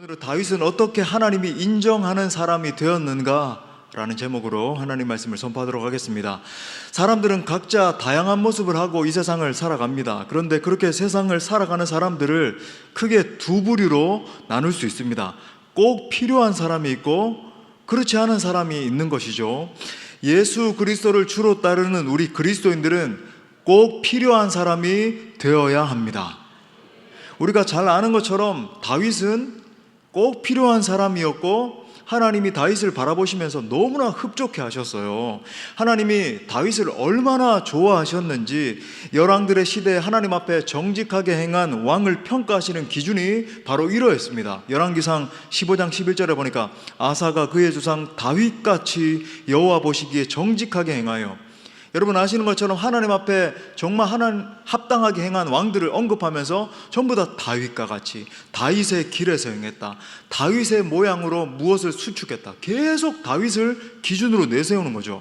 오늘은 다윗은 어떻게 하나님이 인정하는 사람이 되었는가? 라는 제목으로 하나님 말씀을 선포하도록 하겠습니다. 사람들은 각자 다양한 모습을 하고 이 세상을 살아갑니다. 그런데 그렇게 세상을 살아가는 사람들을 크게 두 부류로 나눌 수 있습니다. 꼭 필요한 사람이 있고 그렇지 않은 사람이 있는 것이죠. 예수 그리스도를 주로 따르는 우리 그리스도인들은 꼭 필요한 사람이 되어야 합니다. 우리가 잘 아는 것처럼 다윗은 꼭 필요한 사람이었고 하나님이 다윗을 바라보시면서 너무나 흡족해 하셨어요. 하나님이 다윗을 얼마나 좋아하셨는지 열왕들의 시대에 하나님 앞에 정직하게 행한 왕을 평가하시는 기준이 바로 이러했습니다. 열왕기상 15장 11절에 보니까 아사가 그의 조상 다윗같이 여호와 보시기에 정직하게 행하여, 여러분 아시는 것처럼 하나님 앞에 정말 하나님 합당하게 행한 왕들을 언급하면서 전부 다 다윗과 같이 다윗의 길에서 행했다, 다윗의 모양으로 무엇을 수축했다, 계속 다윗을 기준으로 내세우는 거죠.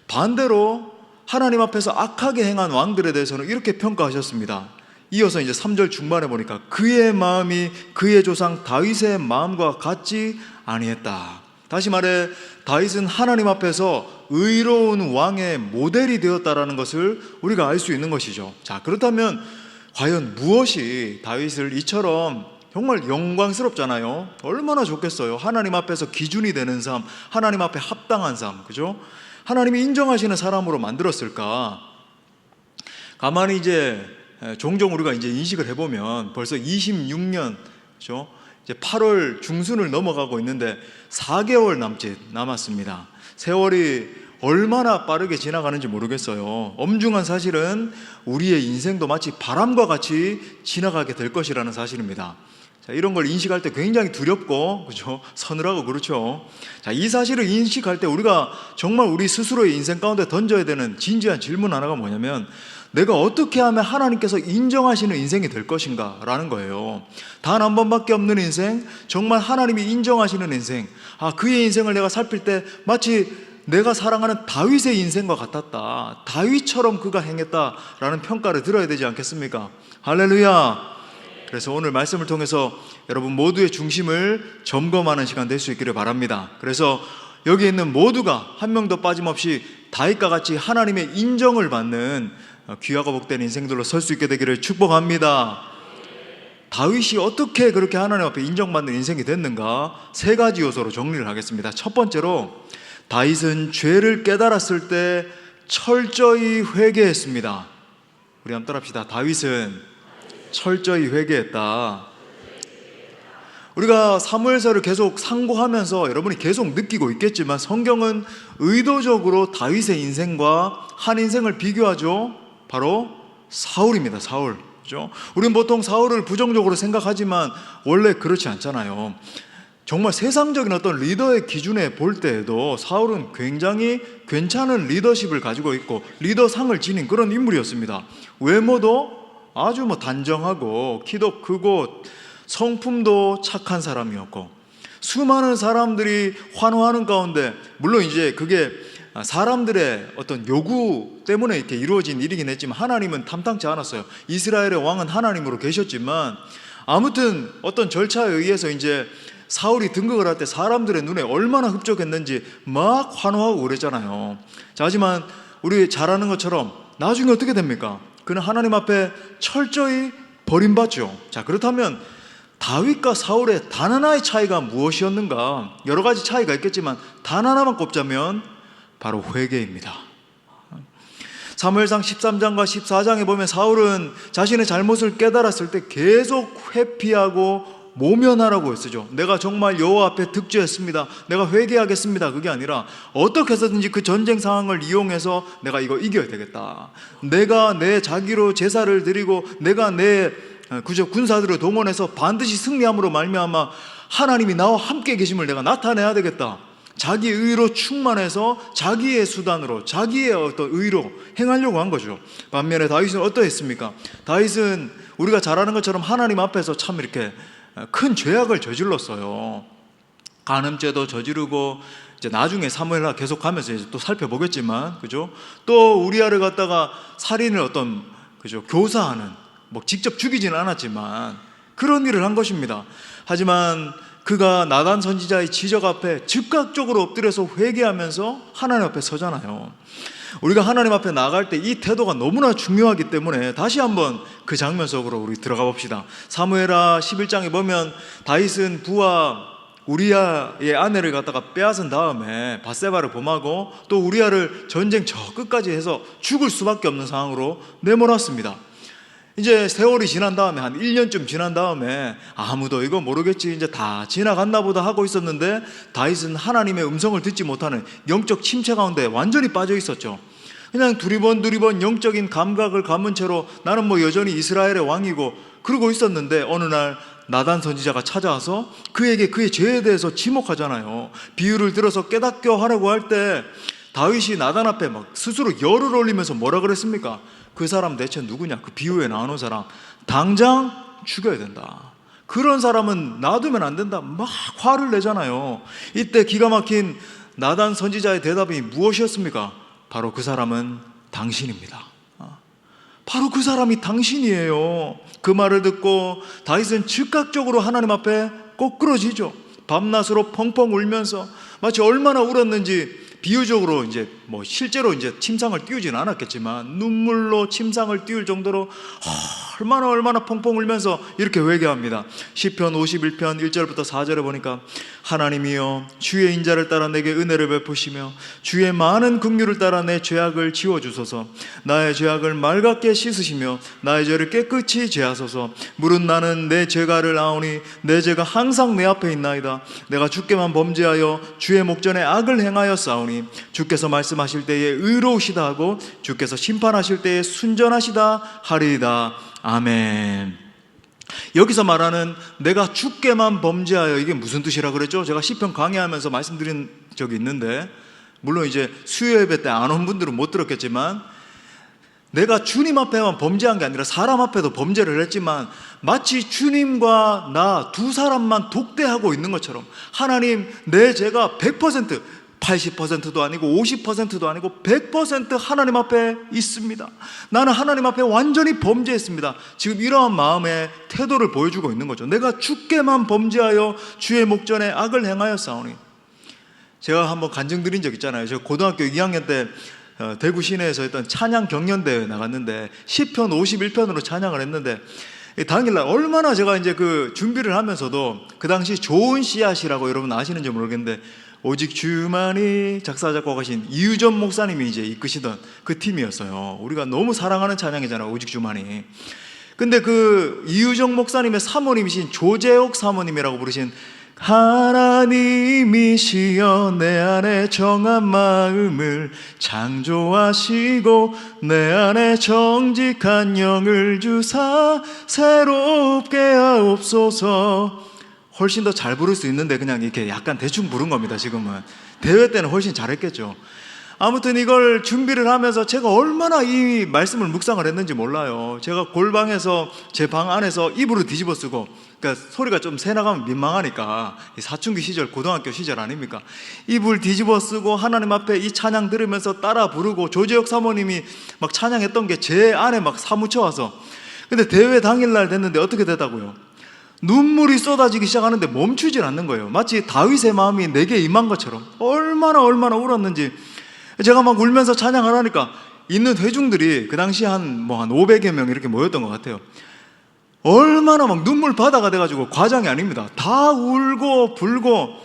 반대로 하나님 앞에서 악하게 행한 왕들에 대해서는 이렇게 평가하셨습니다. 이어서 이제 3절 중반에 보니까 그의 마음이 그의 조상 다윗의 마음과 같지 아니했다. 다시 말해 다윗은 하나님 앞에서 의로운 왕의 모델이 되었다라는 것을 우리가 알 수 있는 것이죠. 자, 그렇다면 과연 무엇이 다윗을 이처럼 정말 영광스럽잖아요. 얼마나 좋겠어요. 하나님 앞에서 기준이 되는 삶, 하나님 앞에 합당한 삶, 그죠? 하나님이 인정하시는 사람으로 만들었을까? 가만히 이제 종종 우리가 이제 인식을 해보면 벌써 26년, 그죠? 이제 8월 중순을 넘어가고 있는데 4개월 남짓 남았습니다. 세월이 얼마나 빠르게 지나가는지 모르겠어요. 엄중한 사실은 우리의 인생도 마치 바람과 같이 지나가게 될 것이라는 사실입니다. 자, 이런 걸 인식할 때 굉장히 두렵고, 그죠? 서늘하고 그렇죠. 자, 이 사실을 인식할 때 우리가 정말 우리 스스로의 인생 가운데 던져야 되는 진지한 질문 하나가 뭐냐면, 내가 어떻게 하면 하나님께서 인정하시는 인생이 될 것인가? 라는 거예요. 단 한 번밖에 없는 인생, 정말 하나님이 인정하시는 인생. 그의 인생을 내가 살필 때 마치 내가 사랑하는 다윗의 인생과 같았다, 다윗처럼 그가 행했다라는 평가를 들어야 되지 않겠습니까? 할렐루야. 그래서 오늘 말씀을 통해서 여러분 모두의 중심을 점검하는 시간 될 수 있기를 바랍니다. 그래서 여기 있는 모두가 한 명도 빠짐없이 다윗과 같이 하나님의 인정을 받는 귀하고 복된 인생들로 설 수 있게 되기를 축복합니다. 다윗이 어떻게 그렇게 하나님 앞에 인정받는 인생이 됐는가? 세 가지 요소로 정리를 하겠습니다. 첫 번째로, 다윗은 죄를 깨달았을 때 철저히 회개했습니다. 우리 한번 따라합시다. 다윗은 철저히 회개했다. 우리가 사무엘서를 계속 상고하면서 여러분이 계속 느끼고 있겠지만 성경은 의도적으로 다윗의 인생과 한 인생을 비교하죠. 바로 사울입니다. 사울. 그렇죠? 우리는 보통 사울을 부정적으로 생각하지만 원래 그렇지 않잖아요. 정말 세상적인 어떤 리더의 기준에 볼 때에도 사울은 굉장히 괜찮은 리더십을 가지고 있고 리더상을 지닌 그런 인물이었습니다. 외모도 아주 단정하고 키도 크고 성품도 착한 사람이었고, 수많은 사람들이 환호하는 가운데, 물론 이제 그게 사람들의 어떤 요구 때문에 이렇게 이루어진 일이긴 했지만 하나님은 탐탁지 않았어요. 이스라엘의 왕은 하나님으로 계셨지만 아무튼 어떤 절차에 의해서 이제 사울이 등극을 할 때 사람들의 눈에 얼마나 흡족했는지 막 환호하고 그랬잖아요. 자, 하지만 우리 잘 아는 것처럼 나중에 어떻게 됩니까? 그는 하나님 앞에 철저히 버림받죠. 자, 그렇다면 다윗과 사울의 단 하나의 차이가 무엇이었는가? 여러 가지 차이가 있겠지만 단 하나만 꼽자면 바로 회개입니다. 사무엘상 13장과 14장에 보면 사울은 자신의 잘못을 깨달았을 때 계속 회피하고 모면하라고 쓰죠. 내가 정말 여호와 앞에 득죄했습니다, 내가 회개하겠습니다. 그게 아니라 어떻게 해서든지 그 전쟁 상황을 이용해서 내가 이거 이겨야 되겠다, 내가 내 자기로 제사를 드리고 내가 내 군사들을 동원해서 반드시 승리함으로 말미암아 하나님이 나와 함께 계심을 내가 나타내야 되겠다. 자기 의로 충만해서 자기의 수단으로 자기의 어떤 의로 행하려고 한 거죠. 반면에 다윗은 어떠했습니까? 다윗은 우리가 잘 아는 것처럼 하나님 앞에서 참 이렇게 큰 죄악을 저질렀어요. 간음죄도 저지르고, 이제 나중에 사무엘하 계속 가면서 이제 또 살펴보겠지만, 그죠? 또 우리아를 갖다가 살인을 그죠? 교사하는, 직접 죽이지는 않았지만 그런 일을 한 것입니다. 하지만 그가 나단 선지자의 지적 앞에 즉각적으로 엎드려서 회개하면서 하나님 앞에 서잖아요. 우리가 하나님 앞에 나갈 때 이 태도가 너무나 중요하기 때문에 다시 한번 그 장면 속으로 우리 들어가 봅시다. 사무엘하 11장에 보면 다윗은 부하 우리아의 아내를 갖다가 빼앗은 다음에 밧세바를 범하고 또 우리아를 전쟁 저 끝까지 해서 죽을 수밖에 없는 상황으로 내몰았습니다. 이제 세월이 지난 다음에 한 1년쯤 지난 다음에 아무도 이거 모르겠지, 이제 다 지나갔나 보다 하고 있었는데 다윗은 하나님의 음성을 듣지 못하는 영적 침체 가운데 완전히 빠져 있었죠. 그냥 두리번 영적인 감각을 감은 채로 나는 뭐 여전히 이스라엘의 왕이고 그러고 있었는데 어느 날 나단 선지자가 찾아와서 그에게 그의 죄에 대해서 지목하잖아요. 비유를 들어서 깨닫게 하라고 할 때 다윗이 나단 앞에 막 스스로 열을 올리면서 뭐라 그랬습니까? 그 사람 대체 누구냐? 그 비유에 나오는 사람 당장 죽여야 된다. 그런 사람은 놔두면 안 된다. 막 화를 내잖아요. 이때 기가 막힌 나단 선지자의 대답이 무엇이었습니까? 바로 그 사람은 당신입니다. 바로 그 사람이 당신이에요. 그 말을 듣고 다윗은 즉각적으로 하나님 앞에 꼬꾸러지죠. 밤낮으로 펑펑 울면서 마치 얼마나 울었는지 비유적으로 이제 뭐 실제로 이제 침상을 띄우지는 않았겠지만 눈물로 침상을 띄울 정도로 얼마나 펑펑 울면서 이렇게 회개합니다. 시편 51편 1절부터 4절에 보니까 하나님이여 주의 인자를 따라 내게 은혜를 베푸시며 주의 많은 긍휼을 따라 내 죄악을 지워주소서. 나의 죄악을 맑게 씻으시며 나의 죄를 깨끗이 제하소서. 물은 나는 내 죄가를 아오니 내 죄가 항상 내 앞에 있나이다. 내가 주께만 범죄하여 주의 목전에 악을 행하여 싸우니 주께서 말씀하실 때에 의로우시다 하고 주께서 심판하실 때에 순전하시다 하리이다. 아멘. 여기서 말하는 내가 주께만 범죄하여, 이게 무슨 뜻이라 그랬죠? 제가 시편 강의하면서 말씀드린 적이 있는데, 물론 이제 수요 예배 때 안 온 분들은 못 들었겠지만, 내가 주님 앞에만 범죄한 게 아니라 사람 앞에도 범죄를 했지만 마치 주님과 나 두 사람만 독대하고 있는 것처럼 하나님, 내 죄가 100%, 80%도 아니고 50%도 아니고 100% 하나님 앞에 있습니다. 나는 하나님 앞에 완전히 범죄했습니다. 지금 이러한 마음의 태도를 보여주고 있는 거죠. 내가 주께만 범죄하여 주의 목전에 악을 행하여 싸우니. 제가 한번 간증드린 적 있잖아요. 제가 고등학교 2학년 때 대구 시내에서 했던 찬양 경연대회에 나갔는데 시편 51편으로 찬양을 했는데, 당일날 얼마나 제가 이제 그 준비를 하면서도 그 당시 좋은 씨앗이라고 여러분 아시는지 모르겠는데 오직 주만이 작사 작곡하신 이유전 목사님이 이제 이끄시던 그 팀이었어요. 우리가 너무 사랑하는 찬양이잖아요, 오직 주만이. 근데 그 이유정 목사님의 사모님이신 조재옥 사모님이라고 부르신 하나님이시여 내 안에 정한 마음을 창조하시고 내 안에 정직한 영을 주사 새롭게 하옵소서. 훨씬 더 잘 부를 수 있는데 그냥 이렇게 약간 대충 부른 겁니다. 지금은 대회 때는 훨씬 잘했겠죠. 아무튼 이걸 준비를 하면서 제가 얼마나 이 말씀을 묵상을 했는지 몰라요. 제가 골방에서 제 방 안에서 이불을 뒤집어 쓰고, 그러니까 소리가 좀 새 나가면 민망하니까, 사춘기 시절, 고등학교 시절 아닙니까? 이불 뒤집어 쓰고 하나님 앞에 이 찬양 들으면서 따라 부르고, 조재혁 사모님이 막 찬양했던 게 제 안에 막 사무쳐 와서. 근데 대회 당일날 됐는데 어떻게 됐다고요? 눈물이 쏟아지기 시작하는데 멈추질 않는 거예요. 마치 다윗의 마음이 내게 임한 것처럼 얼마나 울었는지. 제가 막 울면서 찬양을 하니까 있는 회중들이 그 당시 한 500여 명 이렇게 모였던 것 같아요. 얼마나 막 눈물 바다가 돼가지고, 과장이 아닙니다. 다 울고 불고.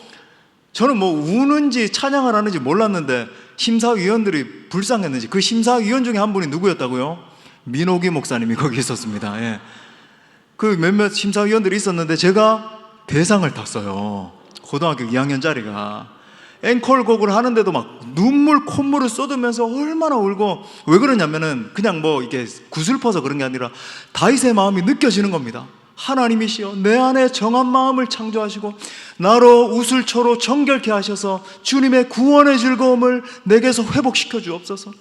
저는 뭐 우는지 찬양을 하는지 몰랐는데 심사위원들이 불쌍했는지 그 심사위원 중에 한 분이 누구였다고요? 민호기 목사님이 거기 있었습니다. 예. 그 몇몇 심사위원들이 있었는데 제가 대상을 탔어요. 고등학교 2학년짜리가. 앵콜곡을 하는데도 막 눈물 콧물을 쏟으면서 얼마나 울고. 왜 그러냐면은 그냥 뭐 이게 구슬퍼서 그런 게 아니라 다윗의 마음이 느껴지는 겁니다. 하나님이시여 내 안에 정한 마음을 창조하시고 나로 우슬초로 정결케 하셔서 주님의 구원의 즐거움을 내게서 회복시켜 주옵소서.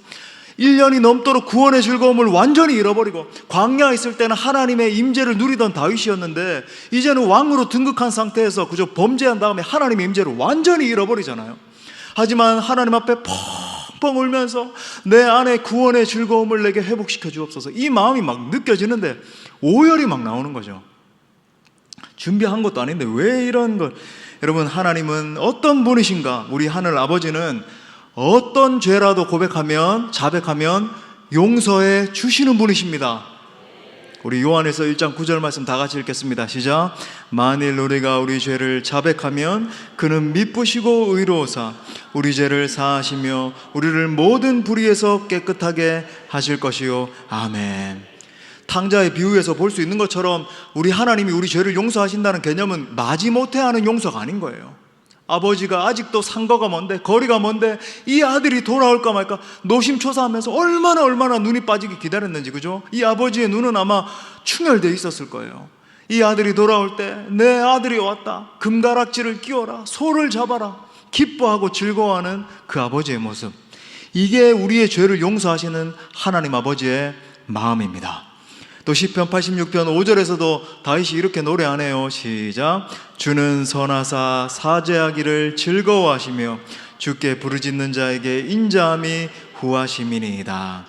1년이 넘도록 구원의 즐거움을 완전히 잃어버리고 광야에 있을 때는 하나님의 임재를 누리던 다윗이었는데 이제는 왕으로 등극한 상태에서 그저 범죄한 다음에 하나님의 임재를 완전히 잃어버리잖아요. 하지만 하나님 앞에 펑펑 울면서 내 안에 구원의 즐거움을 내게 회복시켜 주옵소서. 이 마음이 막 느껴지는데 오열이 막 나오는 거죠. 준비한 것도 아닌데 왜 이런 걸. 여러분, 하나님은 어떤 분이신가? 우리 하늘 아버지는 어떤 죄라도 고백하면, 자백하면 용서해 주시는 분이십니다. 우리 요한에서 1장 9절 말씀 다 같이 읽겠습니다. 시작. 만일 우리가 우리 죄를 자백하면 그는 미쁘시고 의로우사 우리 죄를 사하시며 우리를 모든 불의에서 깨끗하게 하실 것이요. 아멘. 탕자의 비유에서 볼 수 있는 것처럼 우리 하나님이 우리 죄를 용서하신다는 개념은 마지못해 하는 용서가 아닌 거예요. 아버지가 아직도 상거가 먼데, 거리가 먼데 이 아들이 돌아올까 말까 노심초사하면서 얼마나 눈이 빠지게 기다렸는지, 그죠? 이 아버지의 눈은 아마 충혈되어 있었을 거예요. 이 아들이 돌아올 때 내 아들이 왔다, 금가락지를 끼워라, 소를 잡아라, 기뻐하고 즐거워하는 그 아버지의 모습, 이게 우리의 죄를 용서하시는 하나님 아버지의 마음입니다. 또 시편 86편 5절에서도 다윗이 이렇게 노래하네요. 시작. 주는 선하사 사죄하기를 즐거워하시며 주께 부르짖는 자에게 인자함이 후하심이니이다.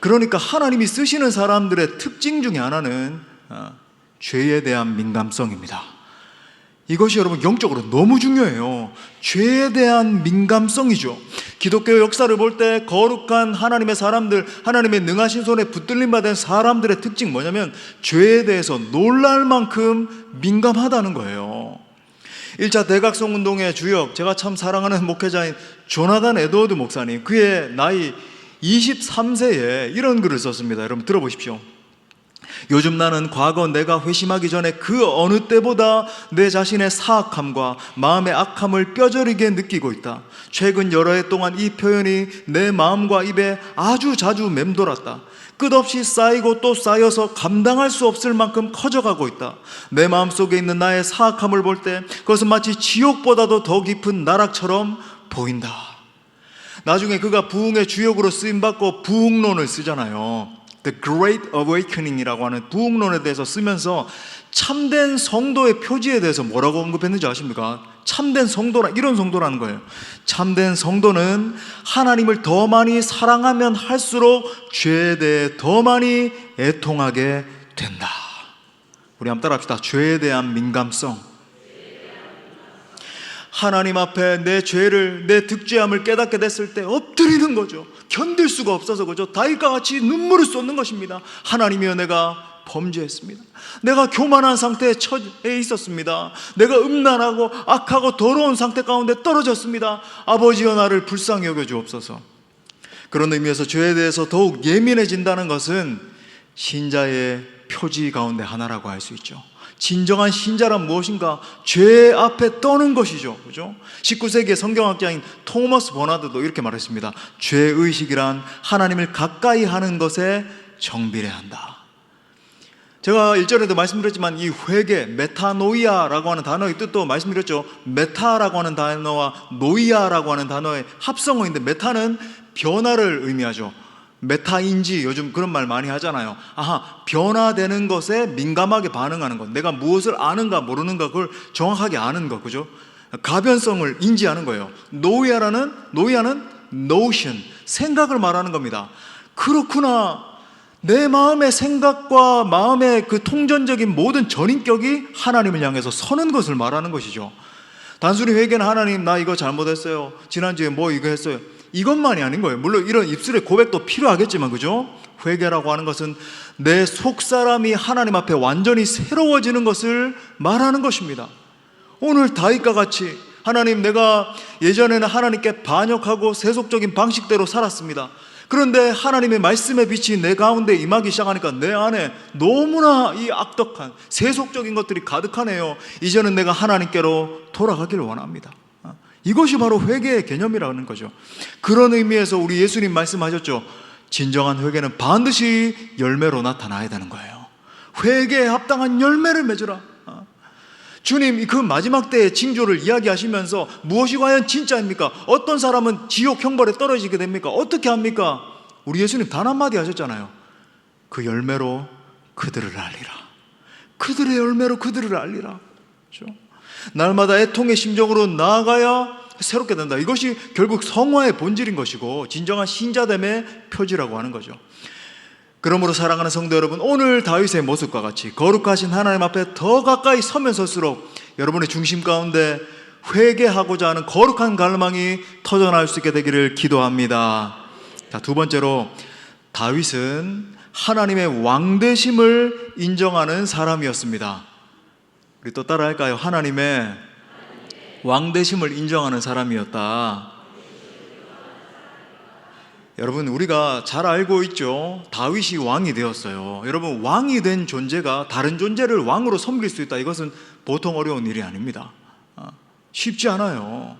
그러니까 하나님이 쓰시는 사람들의 특징 중에 하나는 죄에 대한 민감성입니다. 이것이 여러분 영적으로 너무 중요해요. 죄에 대한 민감성이죠. 기독교 역사를 볼 때 거룩한 하나님의 사람들, 하나님의 능하신 손에 붙들림 받은 사람들의 특징 뭐냐면 죄에 대해서 놀랄 만큼 민감하다는 거예요. 1차 대각성 운동의 주역, 제가 참 사랑하는 목회자인 조나단 에드워드 목사님, 그의 나이 23세에 이런 글을 썼습니다. 여러분 들어보십시오. 요즘 나는 과거 내가 회심하기 전에 그 어느 때보다 내 자신의 사악함과 마음의 악함을 뼈저리게 느끼고 있다. 최근 여러 해 동안 이 표현이 내 마음과 입에 아주 자주 맴돌았다. 끝없이 쌓이고 또 쌓여서 감당할 수 없을 만큼 커져가고 있다. 내 마음속에 있는 나의 사악함을 볼 때 그것은 마치 지옥보다도 더 깊은 나락처럼 보인다. 나중에 그가 부흥의 주역으로 쓰임받고 부흥론을 쓰잖아요. The Great Awakening이라고 하는 부흥론에 대해서 쓰면서 참된 성도의 표지에 대해서 뭐라고 언급했는지 아십니까? 참된 성도라, 이런 성도라는 거예요. 참된 성도는 하나님을 더 많이 사랑하면 할수록 죄에 대해 더 많이 애통하게 된다. 우리 한번 따라합시다. 죄에 대한 민감성. 하나님 앞에 내 죄를, 내 득죄함을 깨닫게 됐을 때 엎드리는 거죠. 견딜 수가 없어서 그죠. 다윗과 같이 눈물을 쏟는 것입니다. 하나님이여, 내가 범죄했습니다. 내가 교만한 상태에 처해 있었습니다. 내가 음란하고 악하고 더러운 상태 가운데 떨어졌습니다. 아버지여, 나를 불쌍히 여겨 주옵소서. 그런 의미에서 죄에 대해서 더욱 예민해진다는 것은 신자의 표지 가운데 하나라고 할 수 있죠. 진정한 신자란 무엇인가? 죄 앞에 떠는 것이죠. 그죠? 19세기의 성경학자인 토머스 버나드도 이렇게 말했습니다. 죄의식이란 하나님을 가까이 하는 것에 정비례한다. 제가 1절에도 말씀드렸지만 이 회개, 메타노이아라고 하는 단어의 뜻도 말씀드렸죠. 메타라고 하는 단어와 노이아라고 하는 단어의 합성어인데, 메타는 변화를 의미하죠. 메타인지 요즘 그런 말 많이 하잖아요. 변화되는 것에 민감하게 반응하는 것, 내가 무엇을 아는가 모르는가 그걸 정확하게 아는 것, 그죠? 가변성을 인지하는 거예요. 노이아는 notion, 생각을 말하는 겁니다. 그렇구나, 내 마음의 생각과 마음의 그 통전적인 모든 전인격이 하나님을 향해서 서는 것을 말하는 것이죠. 단순히 회개는 하나님 나 이거 잘못했어요, 지난주에 뭐 이거 했어요, 이것만이 아닌 거예요. 물론 이런 입술의 고백도 필요하겠지만, 그죠? 회개라고 하는 것은 내 속사람이 하나님 앞에 완전히 새로워지는 것을 말하는 것입니다. 오늘 다윗과 같이 하나님, 내가 예전에는 하나님께 반역하고 세속적인 방식대로 살았습니다. 그런데 하나님의 말씀의 빛이 내 가운데 임하기 시작하니까 내 안에 너무나 이 악독한 세속적인 것들이 가득하네요. 이제는 내가 하나님께로 돌아가기를 원합니다. 이것이 바로 회개의 개념이라는 거죠. 그런 의미에서 우리 예수님 말씀하셨죠. 진정한 회개는 반드시 열매로 나타나야 되는 거예요. 회개에 합당한 열매를 맺으라. 주님 그 마지막 때의 징조를 이야기하시면서 무엇이 과연 진짜입니까? 어떤 사람은 지옥 형벌에 떨어지게 됩니까? 어떻게 합니까? 우리 예수님 단 한마디 하셨잖아요. 그 열매로 그들을 알리라. 그들의 열매로 그들을 알리라. 그렇죠? 날마다 애통의 심정으로 나아가야 새롭게 된다. 이것이 결국 성화의 본질인 것이고 진정한 신자됨의 표지라고 하는 거죠. 그러므로 사랑하는 성도 여러분, 오늘 다윗의 모습과 같이 거룩하신 하나님 앞에 더 가까이 서면 설수록 여러분의 중심 가운데 회개하고자 하는 거룩한 갈망이 터져나올 수 있게 되기를 기도합니다. 자, 두 번째로 다윗은 하나님의 왕되심을 인정하는 사람이었습니다. 우리 또 따라 할까요? 하나님의 왕되심을 인정하는 사람이었다. 여러분, 우리가 잘 알고 있죠. 다윗이 왕이 되었어요. 여러분, 왕이 된 존재가 다른 존재를 왕으로 섬길 수 있다. 이것은 보통 어려운 일이 아닙니다. 쉽지 않아요.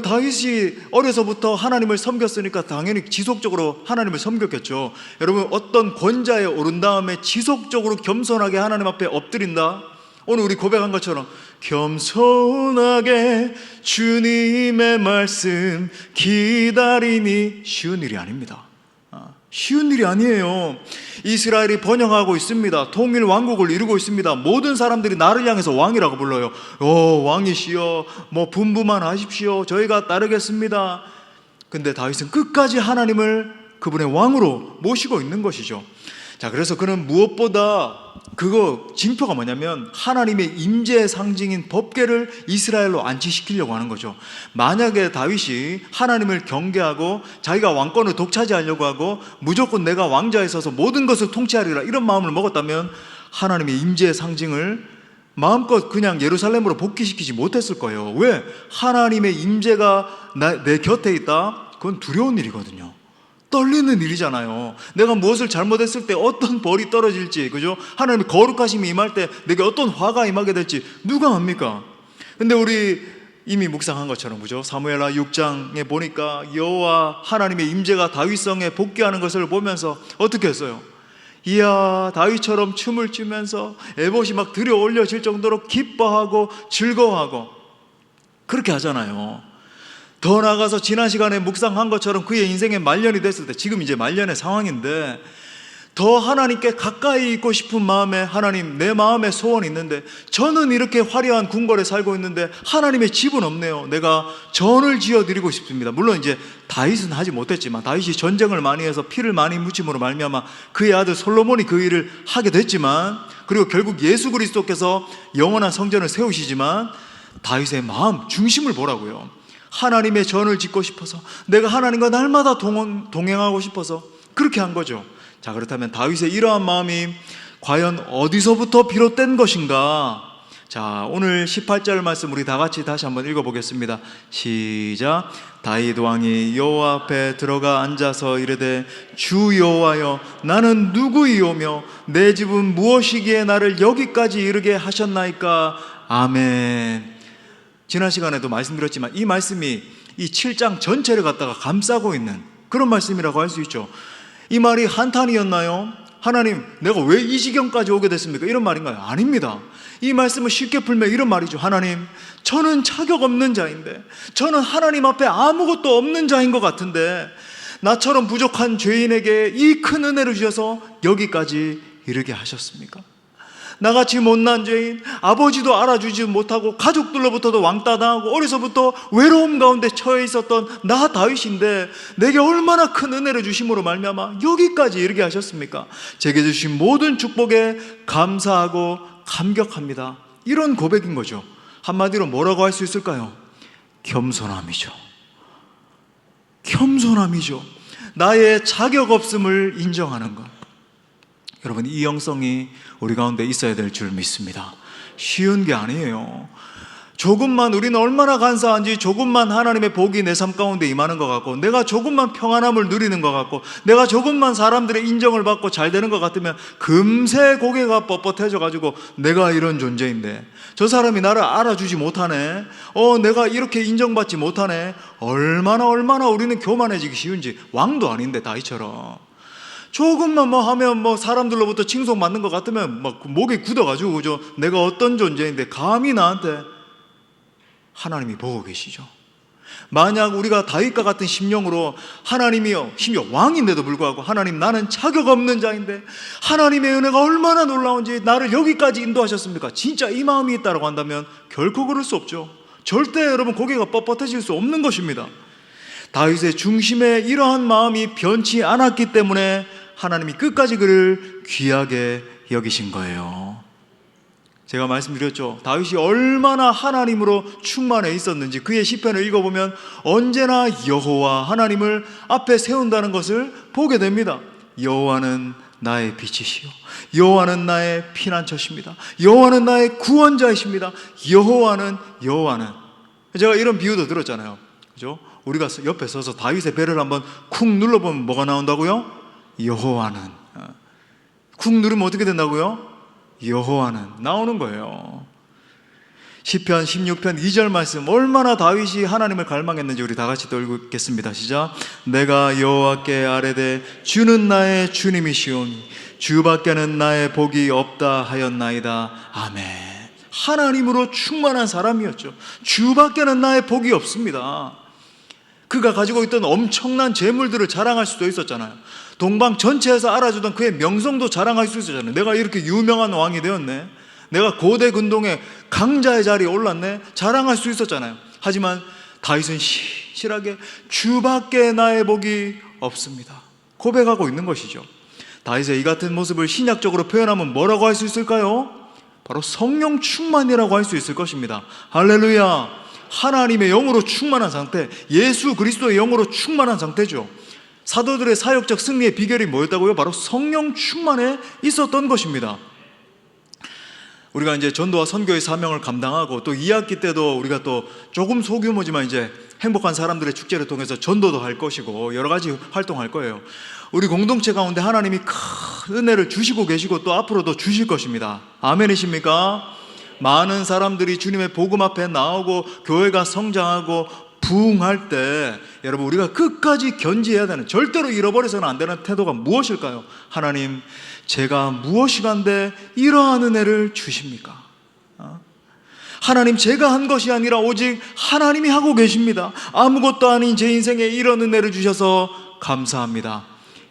다윗이 어려서부터 하나님을 섬겼으니까 당연히 지속적으로 하나님을 섬겼겠죠. 여러분, 어떤 권자에 오른 다음에 지속적으로 겸손하게 하나님 앞에 엎드린다. 오늘 우리 고백한 것처럼 겸손하게 주님의 말씀 기다리니 쉬운 일이 아닙니다. 쉬운 일이 아니에요. 이스라엘이 번영하고 있습니다. 통일 왕국을 이루고 있습니다. 모든 사람들이 나를 향해서 왕이라고 불러요. 왕이시여, 분부만 하십시오. 저희가 따르겠습니다. 근데 다윗은 끝까지 하나님을 그분의 왕으로 모시고 있는 것이죠. 자, 그래서 그는 무엇보다 징표가 뭐냐면 하나님의 임재의 상징인 법궤를 이스라엘로 안치시키려고 하는 거죠. 만약에 다윗이 하나님을 경계하고 자기가 왕권을 독차지하려고 하고 무조건 내가 왕좌에 서서 모든 것을 통치하리라 이런 마음을 먹었다면 하나님의 임재의 상징을 마음껏 그냥 예루살렘으로 복귀시키지 못했을 거예요. 왜? 하나님의 임재가 내 곁에 있다? 그건 두려운 일이거든요. 떨리는 일이잖아요. 내가 무엇을 잘못했을 때 어떤 벌이 떨어질지, 그죠? 하나님의 거룩하심이 임할 때 내게 어떤 화가 임하게 될지 누가 압니까? 근데 우리 이미 묵상한 것처럼, 그죠? 사무엘하 6장에 보니까 여호와 하나님의 임재가 다윗성에 복귀하는 것을 보면서 어떻게 했어요? 이야, 다윗처럼 춤을 추면서 에봇이 막 들여 올려질 정도로 기뻐하고 즐거워하고 그렇게 하잖아요. 더 나아가서 지난 시간에 묵상한 것처럼 그의 인생의 말년이 됐을 때, 지금 이제 말년의 상황인데 더 하나님께 가까이 있고 싶은 마음에, 하나님, 내 마음에 소원이 있는데 저는 이렇게 화려한 궁궐에 살고 있는데 하나님의 집은 없네요. 내가 전을 지어드리고 싶습니다. 물론 이제 다윗은 하지 못했지만, 다윗이 전쟁을 많이 해서 피를 많이 묻힘으로 말미암아 그의 아들 솔로몬이 그 일을 하게 됐지만, 그리고 결국 예수 그리스도께서 영원한 성전을 세우시지만 다윗의 마음 중심을 보라고요. 하나님의 전을 짓고 싶어서, 내가 하나님과 날마다 동행하고 싶어서 그렇게 한 거죠. 자, 그렇다면 다윗의 이러한 마음이 과연 어디서부터 비롯된 것인가? 자, 오늘 18절 말씀 우리 다 같이 다시 한번 읽어보겠습니다. 시작. 다윗 왕이 여호와 앞에 들어가 앉아서 이르되, 주 여호와여, 나는 누구이오며 내 집은 무엇이기에 나를 여기까지 이르게 하셨나이까? 아멘. 지난 시간에도 말씀드렸지만 이 말씀이 이 7장 전체를 갖다가 감싸고 있는 그런 말씀이라고 할 수 있죠. 이 말이 한탄이었나요? 하나님, 내가 왜 이 지경까지 오게 됐습니까? 이런 말인가요? 아닙니다. 이 말씀을 쉽게 풀면 이런 말이죠. 하나님, 저는 자격 없는 자인데, 저는 하나님 앞에 아무것도 없는 자인 것 같은데 나처럼 부족한 죄인에게 이 큰 은혜를 주셔서 여기까지 이르게 하셨습니까? 나같이 못난 죄인, 아버지도 알아주지 못하고 가족들로부터도 왕따당하고 어려서부터 외로움 가운데 처해 있었던 나 다윗인데 내게 얼마나 큰 은혜를 주심으로 말미암아 여기까지 이르게 하셨습니까? 제게 주신 모든 축복에 감사하고 감격합니다. 이런 고백인 거죠. 한마디로 뭐라고 할 수 있을까요? 겸손함이죠. 겸손함이죠. 나의 자격 없음을 인정하는 것. 여러분, 이 영성이 우리 가운데 있어야 될 줄 믿습니다. 쉬운 게 아니에요. 조금만, 우리는 얼마나 감사한지, 조금만 하나님의 복이 내 삶 가운데 임하는 것 같고, 내가 조금만 평안함을 누리는 것 같고, 내가 조금만 사람들의 인정을 받고 잘 되는 것 같으면 금세 고개가 뻣뻣해져 가지고 내가 이런 존재인데 저 사람이 나를 알아주지 못하네, 내가 이렇게 인정받지 못하네, 얼마나 우리는 교만해지기 쉬운지. 왕도 아닌데 다윗처럼 조금만 하면 사람들로부터 칭송받는 것 같으면 목이 굳어가지고, 그죠? 내가 어떤 존재인데 감히 나한테. 하나님이 보고 계시죠. 만약 우리가 다윗과 같은 심령으로 하나님이요, 심지어 왕인데도 불구하고 하나님, 나는 자격 없는 자인데 하나님의 은혜가 얼마나 놀라운지 나를 여기까지 인도하셨습니까? 진짜 이 마음이 있다고 한다면 결코 그럴 수 없죠. 절대 여러분 고개가 뻣뻣해질 수 없는 것입니다. 다윗의 중심에 이러한 마음이 변치 않았기 때문에 하나님이 끝까지 그를 귀하게 여기신 거예요. 제가 말씀드렸죠. 다윗이 얼마나 하나님으로 충만해 있었는지 그의 시편을 읽어보면 언제나 여호와 하나님을 앞에 세운다는 것을 보게 됩니다. 여호와는 나의 빛이시요 여호와는 나의 피난처십니다. 여호와는 나의 구원자이십니다. 여호와는 제가 이런 비유도 들었잖아요. 그죠? 우리가 옆에 서서 다윗의 배를 한번 쿵 눌러보면 뭐가 나온다고요? 여호와는. 쿵 누르면 어떻게 된다고요? 여호와는 나오는 거예요. 시편 16편 2절 말씀, 얼마나 다윗이 하나님을 갈망했는지 우리 다 같이 또 읽겠습니다. 시작. 내가 여호와께 아뢰되 주는 나의 주님이시오니 주밖에는 나의 복이 없다 하였나이다. 아멘. 하나님으로 충만한 사람이었죠. 주밖에는 나의 복이 없습니다. 그가 가지고 있던 엄청난 재물들을 자랑할 수도 있었잖아요. 동방 전체에서 알아주던 그의 명성도 자랑할 수 있었잖아요. 내가 이렇게 유명한 왕이 되었네, 내가 고대 근동의 강자의 자리에 올랐네, 자랑할 수 있었잖아요. 하지만 다윗은 신실하게 주밖에 나의 복이 없습니다 고백하고 있는 것이죠. 다윗의 이 같은 모습을 신약적으로 표현하면 뭐라고 할 수 있을까요? 바로 성령 충만이라고 할 수 있을 것입니다. 할렐루야. 하나님의 영으로 충만한 상태, 예수 그리스도의 영으로 충만한 상태죠. 사도들의 사역적 승리의 비결이 뭐였다고요? 바로 성령 충만에 있었던 것입니다. 우리가 이제 전도와 선교의 사명을 감당하고 또 2학기 때도 우리가 또 조금 소규모지만 이제 행복한 사람들의 축제를 통해서 전도도 할 것이고 여러 가지 활동할 거예요. 우리 공동체 가운데 하나님이 큰 은혜를 주시고 계시고 또 앞으로도 주실 것입니다. 아멘이십니까? 많은 사람들이 주님의 복음 앞에 나오고 교회가 성장하고 부흥할 때 여러분 우리가 끝까지 견지해야 되는, 절대로 잃어버려서는 안 되는 태도가 무엇일까요? 하나님, 제가 무엇이간데 이러한 은혜를 주십니까? 하나님, 제가 한 것이 아니라 오직 하나님이 하고 계십니다. 아무것도 아닌 제 인생에 이런 은혜를 주셔서 감사합니다.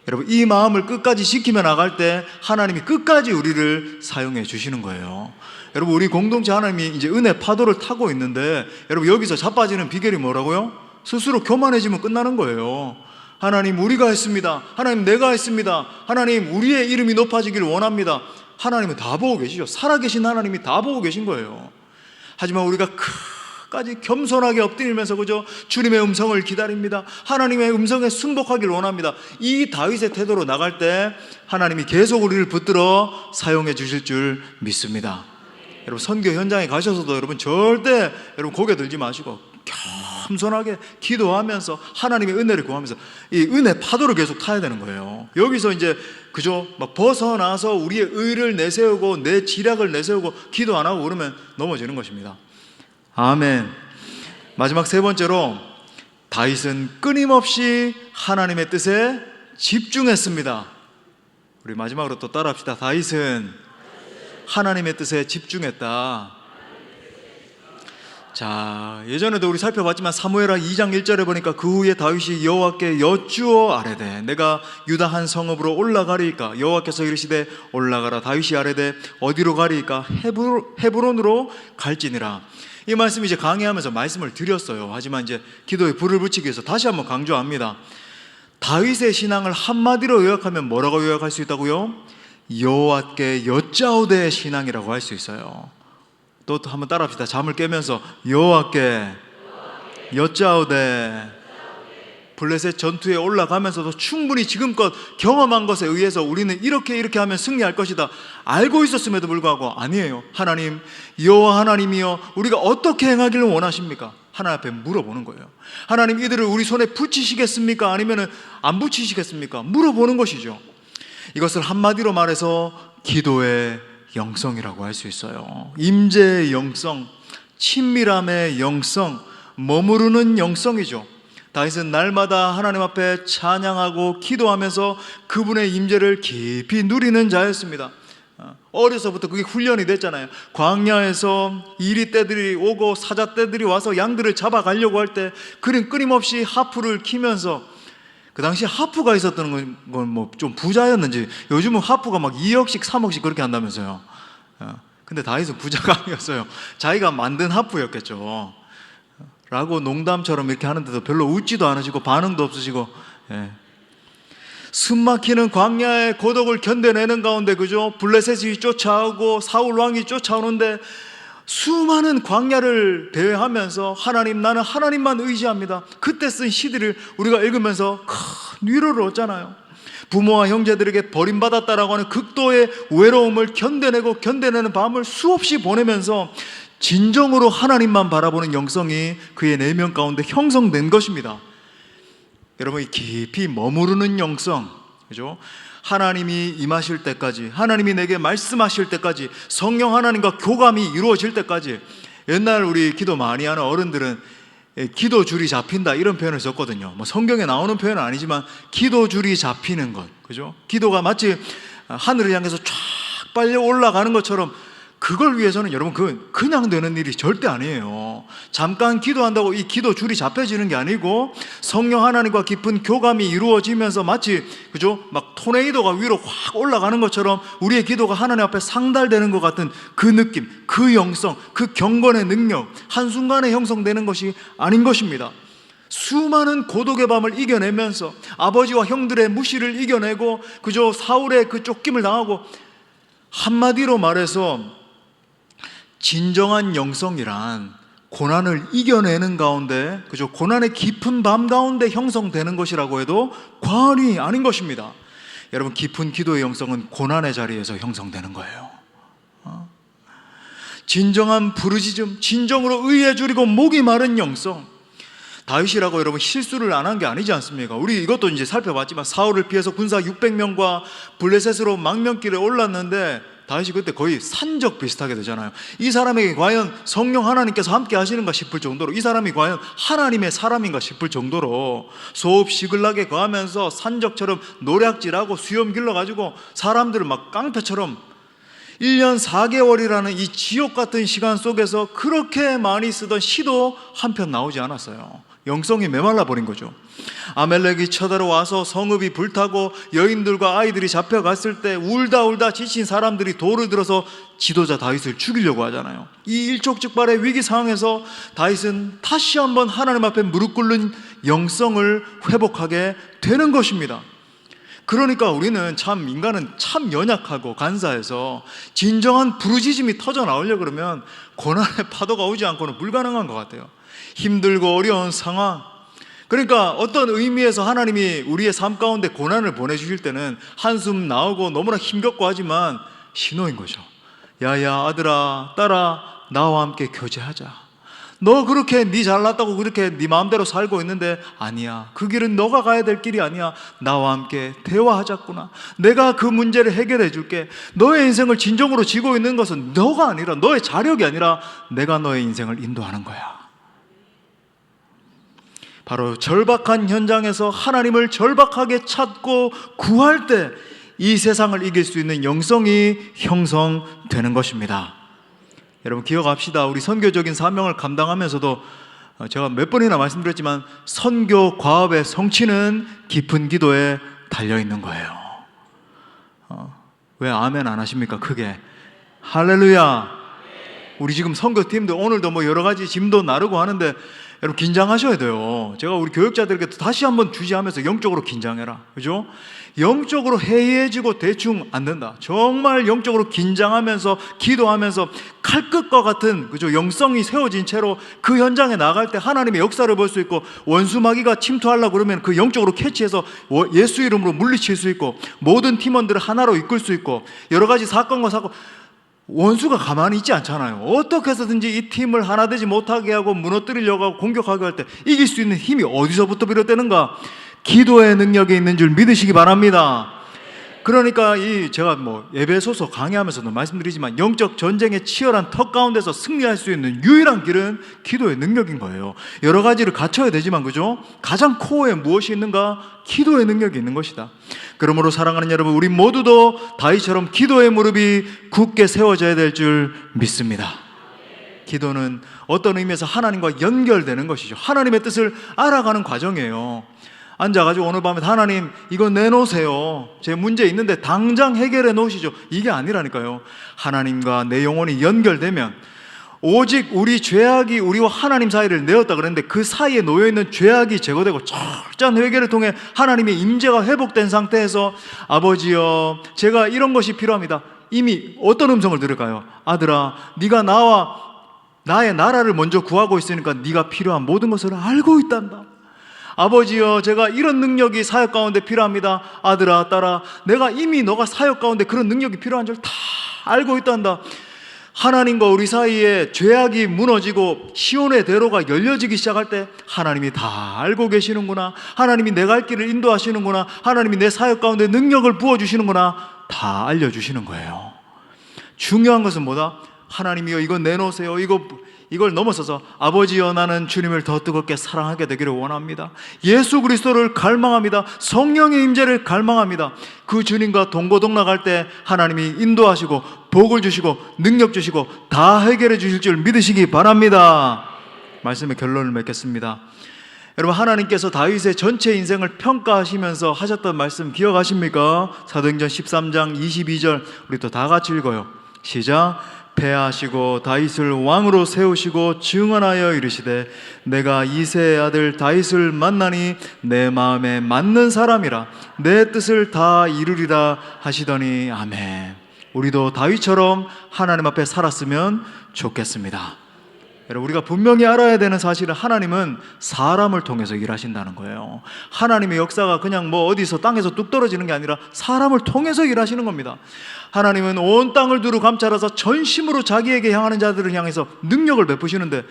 여러분, 이 마음을 끝까지 지키며 나갈 때 하나님이 끝까지 우리를 사용해 주시는 거예요. 여러분, 우리 공동체 하나님이 이제 은혜 파도를 타고 있는데 여러분, 여기서 자빠지는 비결이 뭐라고요? 스스로 교만해지면 끝나는 거예요. 하나님, 우리가 했습니다. 하나님, 내가 했습니다. 하나님, 우리의 이름이 높아지기를 원합니다. 하나님은 다 보고 계시죠. 살아계신 하나님이 다 보고 계신 거예요. 하지만 우리가 끝까지 겸손하게 엎드리면서 그저 주님의 음성을 기다립니다. 하나님의 음성에 순복하기를 원합니다. 이 다윗의 태도로 나갈 때 하나님이 계속 우리를 붙들어 사용해 주실 줄 믿습니다. 여러분, 선교 현장에 가셔서도 여러분 절대 여러분 고개 들지 마시고 겸손하게 기도하면서 하나님의 은혜를 구하면서 이 은혜 파도를 계속 타야 되는 거예요. 여기서 이제 그저 막 벗어나서 우리의 의를 내세우고 내 지략을 내세우고 기도 안 하고 그러면 넘어지는 것입니다. 아멘. 마지막 세 번째로, 다윗은 끊임없이 하나님의 뜻에 집중했습니다. 우리 마지막으로 또 따라합시다. 다윗은 하나님의 뜻에 집중했다. 자, 예전에도 우리 살펴봤지만 사무엘하 2장 1절에 보니까 그 후에 다윗이 여호와께 여쭈어 아뢰되 내가 유다 한 성읍으로 올라가리이까? 여호와께서 이르시되 올라가라. 다윗이 아뢰되 어디로 가리이까? 헤브론으로 갈지니라. 이 말씀 이제 강의하면서 말씀을 드렸어요. 하지만 이제 기도에 불을 붙이기 위해서 다시 한번 강조합니다. 다윗의 신앙을 한마디로 요약하면 뭐라고 요약할 수 있다고요? 여호와께 여짜오되 신앙이라고 할 수 있어요. 또 한번 따라합시다. 잠을 깨면서 여호와께 여짜오되. 블레셋 전투에 올라가면서도 충분히 지금껏 경험한 것에 의해서 우리는 이렇게 하면 승리할 것이다 알고 있었음에도 불구하고 아니에요. 하나님, 여호와 하나님이여, 우리가 어떻게 행하기를 원하십니까? 하나님 앞에 물어보는 거예요. 하나님, 이들을 우리 손에 붙이시겠습니까? 아니면 안 붙이시겠습니까? 물어보는 것이죠. 이것을 한마디로 말해서 기도의 영성이라고 할 수 있어요. 임재의 영성, 친밀함의 영성, 머무르는 영성이죠. 다윗은 날마다 하나님 앞에 찬양하고 기도하면서 그분의 임재를 깊이 누리는 자였습니다. 어려서부터 그게 훈련이 됐잖아요. 광야에서 이리 떼들이 오고 사자 떼들이 와서 양들을 잡아가려고 할 때 그는 끊임없이 하프를 키면서, 그 당시 하프가 있었던 건 뭐 좀 부자였는지 요즘은 하프가 막 2억씩 3억씩 그렇게 한다면서요. 근데 다윗은 부자가 아니었어요. 자기가 만든 하프였겠죠. 라고 농담처럼 이렇게 하는데도 별로 웃지도 않으시고 반응도 없으시고, 예. 숨막히는 광야의 고독을 견뎌내는 가운데, 그죠? 블레셋이 쫓아오고 사울 왕이 쫓아오는데 수많은 광야를 대회하면서 하나님, 나는 하나님만 의지합니다. 그때 쓴 시들을 우리가 읽으면서 큰 위로를 얻잖아요. 부모와 형제들에게 버림받았다라고 하는 극도의 외로움을 견뎌내는 밤을 수없이 보내면서 진정으로 하나님만 바라보는 영성이 그의 내면 가운데 형성된 것입니다. 여러분, 깊이 머무르는 영성, 그죠? 하나님이 임하실 때까지, 하나님이 내게 말씀하실 때까지, 성령 하나님과 교감이 이루어질 때까지. 옛날 우리 기도 많이 하는 어른들은 기도 줄이 잡힌다 이런 표현을 썼거든요. 뭐 성경에 나오는 표현은 아니지만 기도 줄이 잡히는 것, 그죠? 기도가 마치 하늘을 향해서 쫙 빨려 올라가는 것처럼, 그걸 위해서는 여러분 그냥 되는 일이 절대 아니에요. 잠깐 기도한다고 이 기도 줄이 잡혀지는 게 아니고, 성령 하나님과 깊은 교감이 이루어지면서 마치, 그죠? 막 토네이도가 위로 확 올라가는 것처럼 우리의 기도가 하나님 앞에 상달되는 것 같은 그 느낌, 그 영성, 그 경건의 능력, 한순간에 형성되는 것이 아닌 것입니다. 수많은 고독의 밤을 이겨내면서 아버지와 형들의 무시를 이겨내고, 그죠? 사울의 그 쫓김을 당하고, 한마디로 말해서 진정한 영성이란 고난을 이겨내는 가운데, 그죠? 고난의 깊은 밤 가운데 형성되는 것이라고 해도 과언이 아닌 것입니다. 여러분, 깊은 기도의 영성은 고난의 자리에서 형성되는 거예요. 진정한 부르짖음, 진정으로 의에 줄이고 목이 마른 영성. 다윗이라고 여러분 실수를 안 한 게 아니지 않습니까? 우리 이것도 이제 살펴봤지만, 사울을 피해서 군사 600명과 블레셋으로 망명길에 올랐는데 다윗이 그때 거의 산적 비슷하게 되잖아요. 이 사람에게 과연 성령 하나님께서 함께 하시는가 싶을 정도로, 이 사람이 과연 하나님의 사람인가 싶을 정도로 소읍 시글락에 거하면서 산적처럼 노략질하고 수염 길러가지고 사람들을 막 깡패처럼 1년 4개월이라는 이 지옥 같은 시간 속에서 그렇게 많이 쓰던 시도 한편 나오지 않았어요. 영성이 메말라 버린 거죠. 아멜렉이 쳐들어와서 성읍이 불타고 여인들과 아이들이 잡혀갔을 때 울다 지친 사람들이 돌을 들어서 지도자 다윗을 죽이려고 하잖아요. 이 일촉즉발의 위기 상황에서 다윗은 다시 한번 하나님 앞에 무릎 꿇는 영성을 회복하게 되는 것입니다. 그러니까 우리는 참, 인간은 참 연약하고 간사해서 진정한 부르짖음이 터져 나오려고 그러면 고난의 파도가 오지 않고는 불가능한 것 같아요. 힘들고 어려운 상황, 그러니까 어떤 의미에서 하나님이 우리의 삶 가운데 고난을 보내주실 때는 한숨 나오고 너무나 힘겹고 하지만 신호인 거죠. 야야 아들아 딸아, 나와 함께 교제하자. 너 그렇게 네 잘났다고 그렇게 네 마음대로 살고 있는데 아니야, 그 길은 너가 가야 될 길이 아니야. 나와 함께 대화하자꾸나. 내가 그 문제를 해결해 줄게. 너의 인생을 진정으로 지고 있는 것은 너가 아니라, 너의 자력이 아니라 내가 너의 인생을 인도하는 거야. 바로 절박한 현장에서 하나님을 절박하게 찾고 구할 때 이 세상을 이길 수 있는 영성이 형성되는 것입니다. 여러분 기억합시다. 우리 선교적인 사명을 감당하면서도 제가 몇 번이나 말씀드렸지만, 선교 과업의 성취는 깊은 기도에 달려있는 거예요. 왜 아멘 안 하십니까? 크게 할렐루야. 우리 지금 선교팀도 오늘도 뭐 여러 가지 짐도 나르고 하는데 여러분 긴장하셔야 돼요. 제가 우리 교육자들에게 다시 한번 주시하면서 영적으로 긴장해라, 그죠? 영적으로 해이해지고 대충 안 된다. 정말 영적으로 긴장하면서 기도하면서 칼끝과 같은, 그죠? 영성이 세워진 채로 그 현장에 나갈 때 하나님의 역사를 볼 수 있고, 원수마귀가 침투하려고 그러면 그 영적으로 캐치해서 예수 이름으로 물리칠 수 있고, 모든 팀원들을 하나로 이끌 수 있고, 여러 가지 사건과 사건, 원수가 가만히 있지 않잖아요. 어떻게 해서든지 이 팀을 하나 되지 못하게 하고 무너뜨리려고 하고 공격하게 할 때 이길 수 있는 힘이 어디서부터 비롯되는가? 기도의 능력이 있는 줄 믿으시기 바랍니다. 그러니까 제가 뭐 에베소서 강의하면서도 말씀드리지만, 영적 전쟁의 치열한 턱 가운데서 승리할 수 있는 유일한 길은 기도의 능력인 거예요. 여러 가지를 갖춰야 되지만, 그죠? 가장 코어에 무엇이 있는가? 기도의 능력이 있는 것이다. 그러므로 사랑하는 여러분, 우리 모두도 다윗처럼 기도의 무릎이 굳게 세워져야 될 줄 믿습니다. 기도는 어떤 의미에서 하나님과 연결되는 것이죠. 하나님의 뜻을 알아가는 과정이에요. 앉아가지고 오늘 밤에 하나님 이거 내놓으세요, 제 문제 있는데 당장 해결해 놓으시죠, 이게 아니라니까요. 하나님과 내 영혼이 연결되면 오직 우리 죄악이 우리와 하나님 사이를 내었다 그랬는데 그 사이에 놓여있는 죄악이 제거되고 철저한 회개를 통해 하나님의 임재가 회복된 상태에서 아버지여 제가 이런 것이 필요합니다. 이미 어떤 음성을 들을까요? 아들아 네가 나의 나라를 먼저 구하고 있으니까 네가 필요한 모든 것을 알고 있단다. 아버지여 제가 이런 능력이 사역 가운데 필요합니다. 아들아 딸아 내가 이미 너가 사역 가운데 그런 능력이 필요한 줄 다 알고 있단다. 하나님과 우리 사이에 죄악이 무너지고 시온의 대로가 열려지기 시작할 때 하나님이 다 알고 계시는구나, 하나님이 내가 갈 길을 인도하시는구나, 하나님이 내 사역 가운데 능력을 부어주시는구나 다 알려주시는 거예요. 중요한 것은 뭐다? 하나님이여 이거 내놓으세요. 이걸 넘어서서 아버지여 나는 주님을 더 뜨겁게 사랑하게 되기를 원합니다. 예수 그리스도를 갈망합니다. 성령의 임재를 갈망합니다. 그 주님과 동고동락할 때 하나님이 인도하시고 복을 주시고 능력 주시고 다 해결해 주실 줄 믿으시기 바랍니다. 말씀의 결론을 맺겠습니다. 여러분 하나님께서 다윗의 전체 인생을 평가하시면서 하셨던 말씀 기억하십니까? 사도행전 13장 22절 우리 또 다 같이 읽어요. 시작. 패하시고 다윗을 왕으로 세우시고 증언하여 이르시되 내가 이새의 아들 다윗을 만나니 내 마음에 맞는 사람이라 내 뜻을 다 이루리라 하시더니 아멘. 우리도 다윗처럼 하나님 앞에 살았으면 좋겠습니다. 여러분 우리가 분명히 알아야 되는 사실은 하나님은 사람을 통해서 일하신다는 거예요. 하나님의 역사가 그냥 뭐 어디서 땅에서 뚝 떨어지는 게 아니라 사람을 통해서 일하시는 겁니다. 하나님은 온 땅을 두루 감찰하사 전심으로 자기에게 향하는 자들을 향해서 능력을 베푸시는데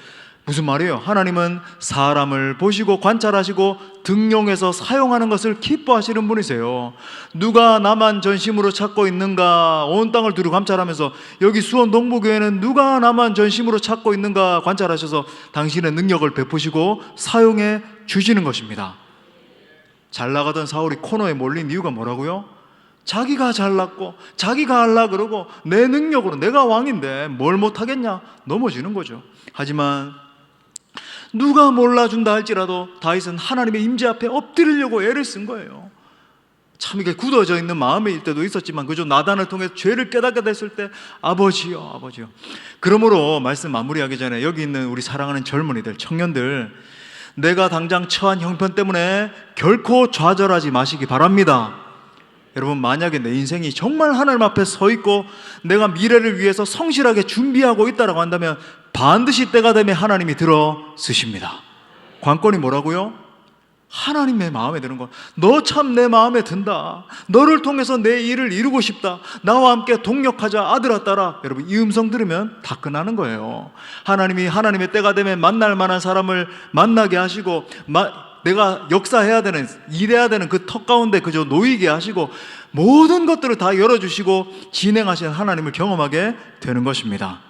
무슨 말이에요? 하나님은 사람을 보시고 관찰하시고 등용해서 사용하는 것을 기뻐하시는 분이세요. 누가 나만 전심으로 찾고 있는가 온 땅을 두루 감찰하면서 여기 수원 동부교회는 누가 나만 전심으로 찾고 있는가 관찰하셔서 당신의 능력을 베푸시고 사용해 주시는 것입니다. 잘 나가던 사울이 코너에 몰린 이유가 뭐라고요? 자기가 잘났고 자기가 하려 그러고 내 능력으로 내가 왕인데 뭘 못하겠냐 넘어지는 거죠. 하지만 누가 몰라준다 할지라도 다윗은 하나님의 임재 앞에 엎드리려고 애를 쓴 거예요. 참 이게 굳어져 있는 마음일 때도 있었지만 그저 나단을 통해 죄를 깨닫게 됐을 때 아버지요. 그러므로 말씀 마무리하기 전에 여기 있는 우리 사랑하는 젊은이들 청년들 내가 당장 처한 형편 때문에 결코 좌절하지 마시기 바랍니다. 여러분 만약에 내 인생이 정말 하나님 앞에 서 있고 내가 미래를 위해서 성실하게 준비하고 있다라고 한다면 반드시 때가 되면 하나님이 들어 쓰십니다. 관건이 뭐라고요? 하나님의 마음에 드는 것. 너 참 내 마음에 든다. 너를 통해서 내 일을 이루고 싶다. 나와 함께 동력하자 아들아 딸아. 여러분 이 음성 들으면 다 끝나는 거예요. 하나님이 하나님의 때가 되면 만날 만한 사람을 만나게 하시고 내가 역사해야 되는 일해야 되는 그 턱 가운데 그저 놓이게 하시고 모든 것들을 다 열어주시고 진행하시는 하나님을 경험하게 되는 것입니다.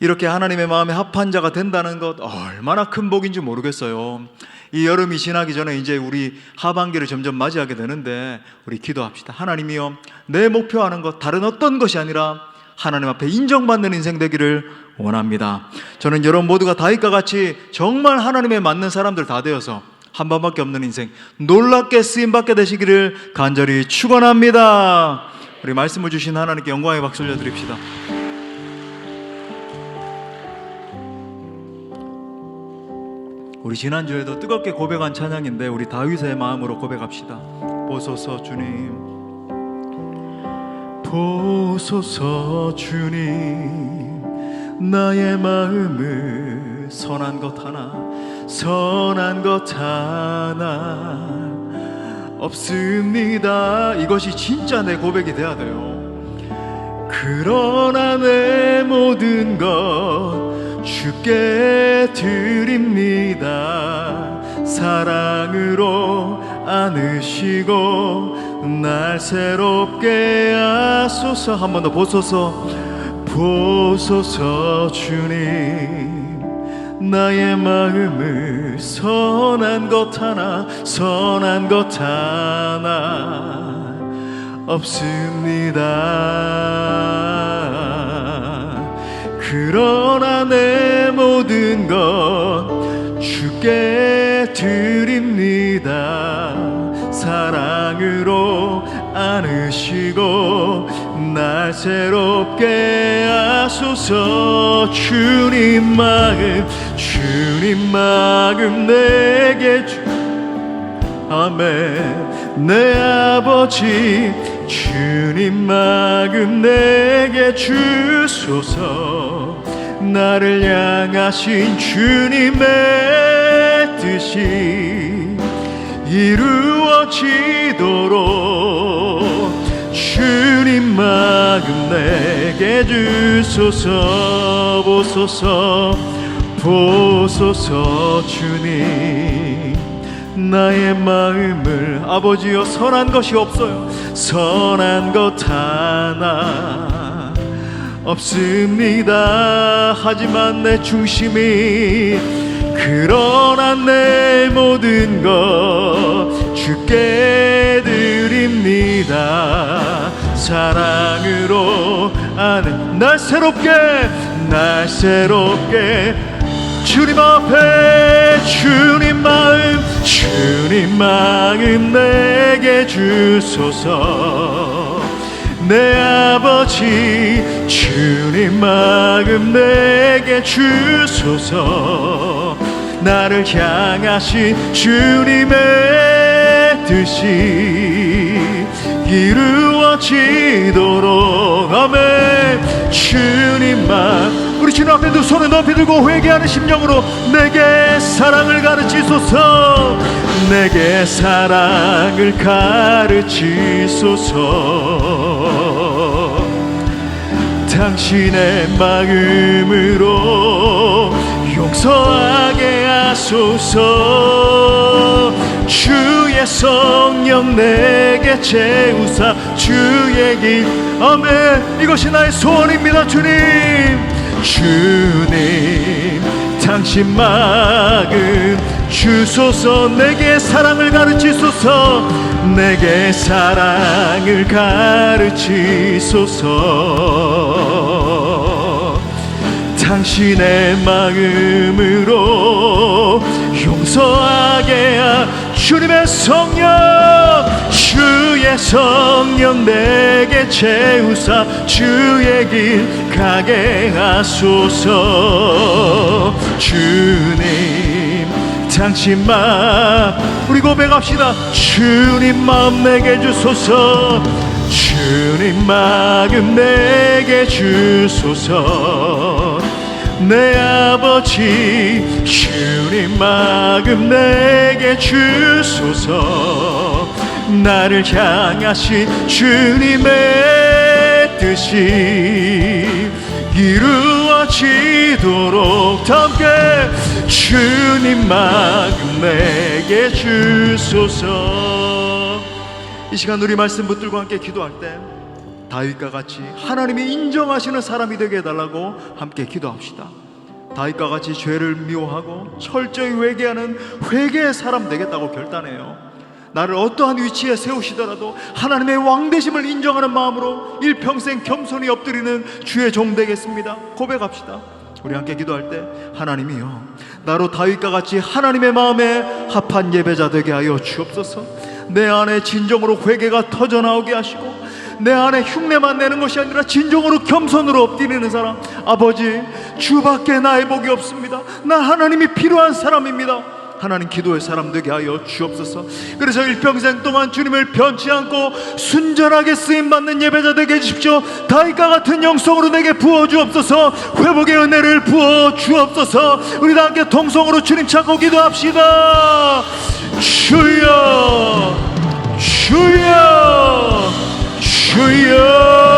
이렇게 하나님의 마음에 합한 자가 된다는 것 얼마나 큰 복인지 모르겠어요. 이 여름이 지나기 전에 이제 우리 하반기를 점점 맞이하게 되는데 우리 기도합시다. 하나님이여 내 목표하는 것 다른 어떤 것이 아니라 하나님 앞에 인정받는 인생 되기를 원합니다. 저는 여러분 모두가 다윗과 같이 정말 하나님에 맞는 사람들 다 되어서 한 번밖에 없는 인생 놀랍게 쓰임받게 되시기를 간절히 축원합니다. 우리 말씀을 주신 하나님께 영광의 박수 올려드립시다. 우리 지난주에도 뜨겁게 고백한 찬양인데 우리 다윗의 마음으로 고백합시다. 보소서 주님, 보소서 주님, 나의 마음을 선한 것 하나 없습니다. 이것이 진짜 내 고백이 돼야 돼요. 그러나 내 모든 것 주께 드립니다. 사랑으로 안으시고 날 새롭게 하소서. 한 번 더 보소서. 보소서 주님, 나의 마음을 선한 것 하나 없습니다. 그러나 내 모든 것 주께 드립니다. 사랑으로 안으시고 날 새롭게 하소서. 주님 마음 내게 아멘. 내 아버지 주님 마음 내게 주소서. 나를 향하신 주님의 뜻이 이루어지도록 주님 마음 내게 주소서. 보소서 주님 나의 마음을. 아버지여 선한 것이 없어요. 선한 것 하나 없습니다. 하지만 내 중심이 그러나 내 모든 것 주께 드립니다. 사랑으로 아는 날 새롭게 주님 앞에 주님 마음 내게 주소서. 내 아버지 주님 마음 내게 주소서. 나를 향하신 주님의 뜻이 이루어지도록 아멘. 주님 마음 우리 주님 앞에 두 손을 높이 들고 회개하는 심령으로 내게 사랑을 가르치소서. 내게 사랑을 가르치소서. 당신의 마음으로 용서하게 하소서. 주의 성령 내게 채우사 주의 길 아멘. 이것이 나의 소원입니다. 주님 당신 마음 주소서. 내게 사랑을 가르치소서. 내게 사랑을 가르치소서. 당신의 마음으로 용서하게 주님의 성령 주의 성령 내게 채우사 주의 길 가게 하소서. 주님 당신 마음 우리 고백합시다. 주님 마음 내게 주소서. 주님 마음 내게 주소서. 내 아버지 주님 마음 내게 주소서. 나를 향하신 주님의 뜻이 이루어지도록 함께 주님 마음 내게 주소서. 이 시간 우리 말씀 붙들고 함께 기도할 때 다윗과 같이 하나님이 인정하시는 사람이 되게 해달라고 함께 기도합시다. 다윗과 같이 죄를 미워하고 철저히 회개하는 회개의 사람 되겠다고 결단해요. 나를 어떠한 위치에 세우시더라도 하나님의 왕되심을 인정하는 마음으로 일평생 겸손히 엎드리는 주의 종 되겠습니다. 고백합시다. 우리 함께 기도할 때 하나님이여 나로 다윗과 같이 하나님의 마음에 합한 예배자 되게 하여 주옵소서. 내 안에 진정으로 회개가 터져나오게 하시고 내 안에 흉내만 내는 것이 아니라 진정으로 겸손으로 엎드리는 사람. 아버지 주밖에 나의 복이 없습니다. 난 하나님이 필요한 사람입니다. 하나님 기도의 사람 되게 하여 주옵소서. 그래서 일평생 동안 주님을 변치 않고 순전하게 쓰임받는 예배자 되게 해주십시오. 다윗과 같은 영성으로 내게 부어주옵소서. 회복의 은혜를 부어주옵소서. 우리 다 함께 통성으로 주님 찾고 기도합시다. 주여 주여 주여